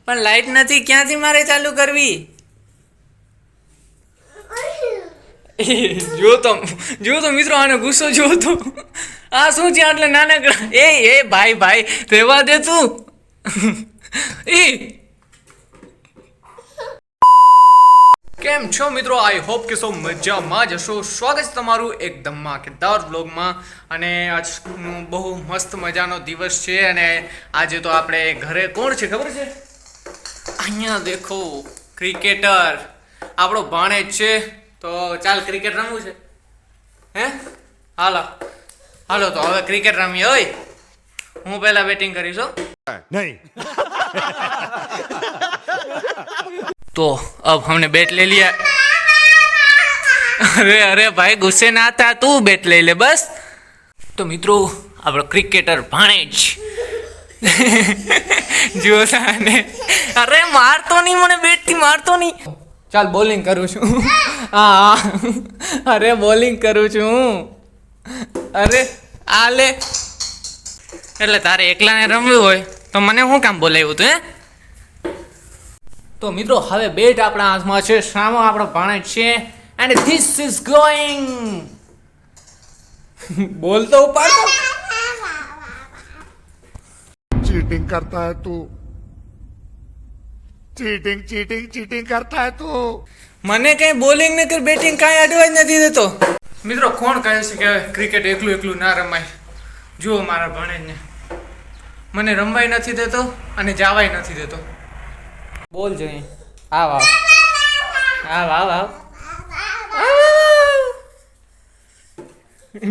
પણ લાઈટ નથી, ક્યાંથી મારે ચાલુ કરવી? જો તો મિત્રો આનો ગુસ્સો જો તો આ શું છે આટલે નાનકડા એ ભાઈ રહેવા દે તું એ કેમ છો મિત્રો? આઈ હોપ કે સૌ મજામાં જ હશો. સ્વાગત છે તમારું એક ધમાકેદાર વ્લોગમાં. અને આજનું બહુ મસ્ત મજાનો દિવસ છે અને આજે તો આપણે ઘરે કોણ છે ખબર છે? અહીંયા દેખો ક્રિકેટર આપણો ભાણેજ છે. તો ચાલ ક્રિકેટ રમવું છે હે? હાલો તો હવે ક્રિકેટ રમીએ. ઓય હું પહેલા બેટિંગ કરીશ હો. नहीं तो अब हमने बैट ले लिया. अरे भाई गुस्से ना था, तू बैट ले ले बस. तो मित्रों આપણો ક્રિકેટર ભાણેજ જો સાને અરે મારતો નહીં, મને બેટ થી મારતો નહીં. ચાલ બોલિંગ કરું છું. હા અરે બોલિંગ કરું છું. અરે આ લે. એટલે તારે એકલાને રમવું હોય તો મને શું કામ બોલાવ્યું તું હે? તો મિત્રો હવે બેટ આપણા હાથમાં છે, સામો આપણો ભાણેજ છે એન્ડ ધીસ ઇઝ ગોઈંગ. બોલ તો ઉપાડ. चीटिंग करता है तू चीटिंग चीटिंग चीटिंग करता है तू મને કઈ બોલિંગ ને કઈ બેટિંગ કાંઈ એડવાઇસ નથી દેતો. મિત્રો કોણ કહે છે કે ક્રિકેટ એકલું ના રમાય? જુઓ મારા ભાણેજને, મને રમવાય નથી દેતો અને જાવાય નથી દેતો. બોલ જોઈએ. આવ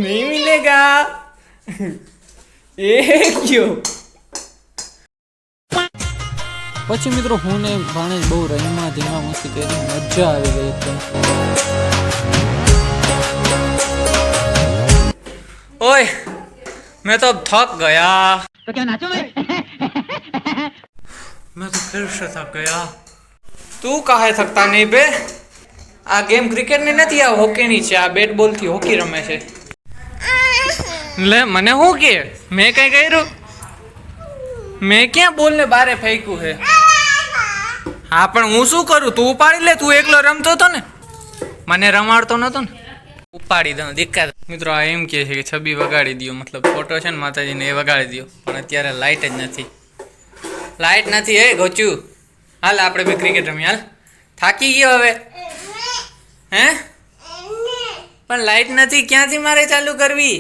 નહીં મિલેગા. એ ક્યો? પછી મિત્રો હું ને ભાણેજ બહુ રહીમાં ધીમા મસ્તી કરી, મજા આવી ગઈ એકદમ. ઓય मैं तो अब थक गया. तो क्या नाचो मैं? मैं तो फिर से थक गया. તું કાહે થકતા નહીં બે? આ ગેમ ક્રિકેટ ની નથી, આ હોકી ની છે. આ બેટ બોલ થી હોકી રમે છે. લે મને શું કે? મેં કઈ કર્યું? મેં ક્યાં બોલ ને બારે ફેંક્યું છે? હા પણ હું શું કરું? તું ઉપાડી લે. તું એકલો રમતો હતો ને, મને રમાડતો નતો ને. ઉપાડી દઉં દિક્કત. મિત્રો આ એમ કહે છે કે છબી વગાડી દો, મતલબ ફોટો છે ને માતાજીને એ વગાડી દો, પણ અત્યારે લાઇટ જ નથી. લાઇટ નથી. હે ગોચું હાલ આપણે બે ક્રિકેટ રમીએ. હાલ થાકી ગયો હવે હે? પણ લાઇટ નથી, ક્યાંથી મારે ચાલુ કરવી?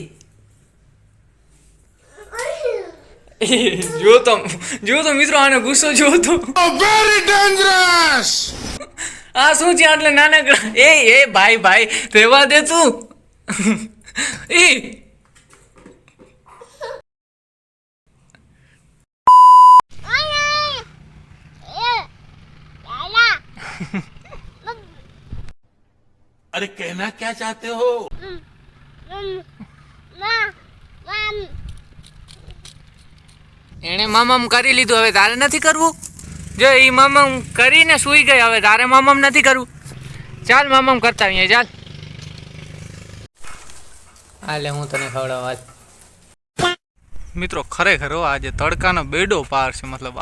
જો તો મિત્રો આનો ગુસ્સો જો તો वेरी डेंजरस આ શું છે આટલે નાનકડા એ ભાઈ રહેવા દે તું એ अरे कहना क्या चाहते हो એણે મામમ કરી લીધું, હવે તારે નથી કરવું? જો એ મામમ કરીને સૂઈ ગઈ, હવે તારે મામમ નથી કરવું. ચાલ મામમ કરતા આવીએ. ચાલ હાલે હું તને ખવડાવવા. મિત્રો ખરેખર આજે તડકાનો બેડો પાર છે. મતલબ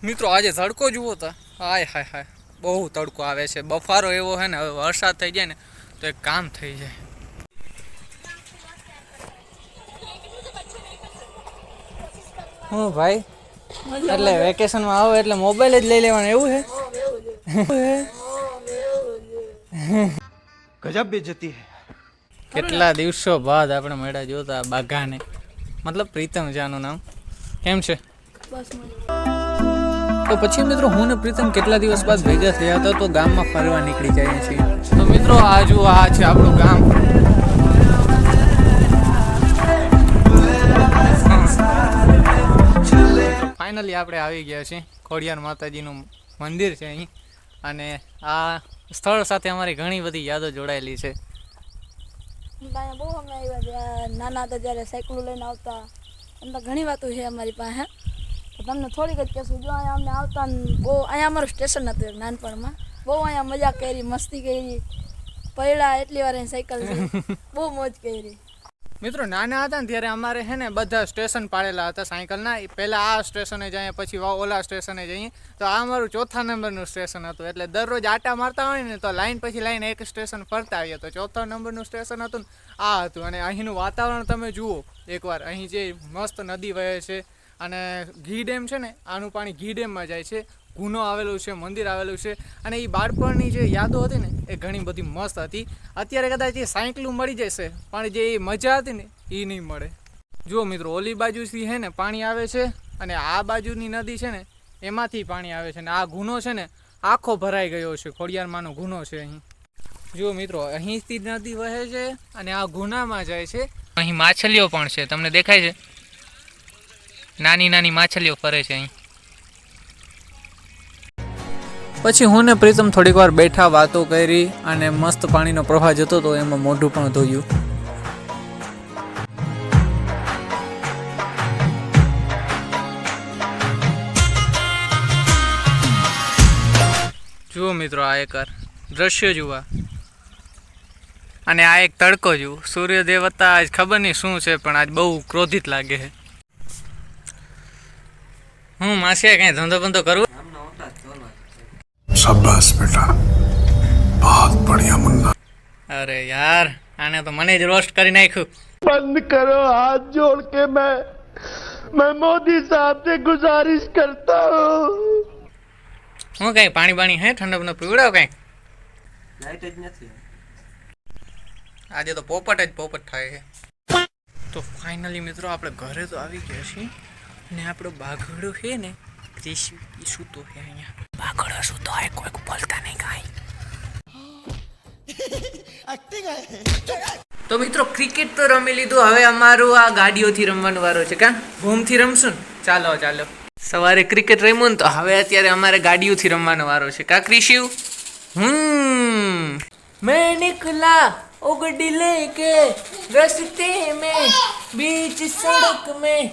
મિત્રો આજે તડકો જુઓ તો હાય બહુ તડકો આવે છે. બફારો એવો છે ને, હવે વરસાદ થઈ જાય ને તો એક કામ થઈ જાય. હું ભાઈ એટલે વેકેશનમાં આવો એટલે મોબાઈલ જ લઈ લેવાનો એવું છે? गजब बेइज्जती है કેટલા દિવસો બાદ આપણે મળ્યા જોતા બાઘાને, મતલબ પ્રીતમ જાનું નામ. કેમ છે? તો પછી મિત્રો હું ને પ્રીતમ કેટલા દિવસ બાદ ભેગા થયા હતા, તો ગામમાં ફરવા નીકળી જઈએ છીએ. તો મિત્રો આ જુઓ, આ છે આપણું ગામ. ફાઇનલી આપણે આવી ગયા છીએ. ખોડિયાર માતાજીનું મંદિર છે અહીં, અને આ સ્થળ સાથે અમારી ઘણી બધી યાદો જોડાયેલી છે. બહુ અમે આવ્યા નાના હતા ત્યારે સાયકલ લઈને આવતા. એમ તો ઘણી વાતો છે અમારી પાસે, તો તમને થોડીક જ કહેશું. જો અહીંયા અમને આવતા ને બહુ, અહીંયા અમારું સ્ટેશન હતું એક નાનપણમાં. બહુ અહીંયા મજા કરી, મસ્તી કરી, પડ્યા એટલી વાર સાયકલ બહુ મોજ કરી. મિત્રો નાના હતા ને ત્યારે અમારે છે ને બધા સ્ટેશન પાડેલા હતા સાયકલના. પહેલાં આ સ્ટેશને જઈએ, પછી ઓલા સ્ટેશને જઈએ. તો આ અમારું 4થા નંબરનું સ્ટેશન હતું. એટલે દરરોજ આટા મારતા હોય ને તો લાઈન પછી લાઈન એક સ્ટેશન ફરતા આવીએ. તો 4થા નંબરનું સ્ટેશન હતું ને આ હતું. અને અહીંનું વાતાવરણ તમે જુઓ એકવાર. અહીં જે મસ્ત નદી વહે છે અને ઘી ડેમ છે ને, આનું પાણી ઘી ડેમમાં જાય છે. ગુનો આવેલું છે, મંદિર આવેલું છે. અને એ બાળપણની જે યાદો હતી ને એ ઘણી બધી મસ્ત હતી. અત્યારે કદાચ એ સાયકલું મળી જશે, પણ જે એ મજા હતી ને એ નહીં મળે. જુઓ મિત્રો, ઓલી બાજુથી છે ને પાણી આવે છે અને આ બાજુની નદી છે ને એમાંથી પાણી આવે છે. ને આ ગુનો છે ને આખો ભરાઈ ગયો છે. ખોડિયારમાંનો ગુનો છે અહીં. જુઓ મિત્રો, અહીંથી નદી વહે છે અને આ ગુનામાં જાય છે. અહીં માછલીઓ પણ છે, તમને દેખાય છે? નાની નાની માછલીઓ ફરે છે અહીં. પછી હું ને પ્રીતમ થોડીક વાર બેઠા, વાતો કરી અને મસ્ત પાણીનો પ્રવાહ જતો હતો એમાં મોઢું પણ ધોયું. જુઓ મિત્રો, આ એક દ્રશ્ય જુઓ અને આ એક તડકો જુઓ. સૂર્ય દેવતા આજ ખબર નહીં શું છે, પણ આજ બહુ ક્રોધિત લાગે છે. હું માસી કઈ ધંધો બંધો કરું? शाबाश बेटा, बहुत बढ़िया मुन्ना. અરે યાર, આને તો મને જ રોસ્ટ કરી નાખ્યું. बंद करो, हाथ जोड़ के मैं मोदी साहब से गुजारिश करता हूँ. હું કઈ પાણી બાણી હે ઠંડો બંધો પીવડાવ કઈ? લાઈટ જ નથી. આજે તો પોપટ જ પોપટ થાય છે. તો ફાઇનલી મિત્રો આપણે ઘરે તો આવી ગયા છીએ અને આપણો બાઘડો છે ને ક્રિશ એ સૂતો છે અહીંયા. બાઘડો સૂતો હોય, કોઈ બોલતા નહીં કાંઈ. તો મિત્રો ક્રિકેટ તો રમી લીધું. હવે અમારું આ ગાડીઓથી રમવાનો વારો છે. કા ભૂમથી રમશું ને? ચાલો ચાલો. સવારે ક્રિકેટ રમ્યું ને તો હવે અત્યારે અમારે ગાડીઓથી રમવાનો વારો છે. કા ક્રિશિવ? मैं निकला उगड़ी लेके रस्ते में बीच सड़क में.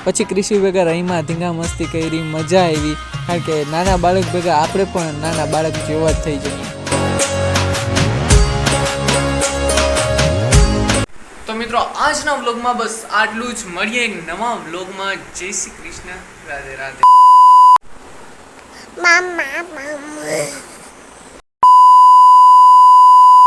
પછી કૃષિ ભેગા રહીમાં ધીંગા મસ્તી કરી, મજા આવી. કારણ કે નાના બાળક ભેગા આપણે પણ નાના બાળક જેવા જ થઈ જઈએ. તો મિત્રો આજના વ્લોગમાં બસ આટલું જ. મળીએ એક નવા વ્લોગમાં. જય શ્રી કૃષ્ણ, રાધે રાધે. Mama.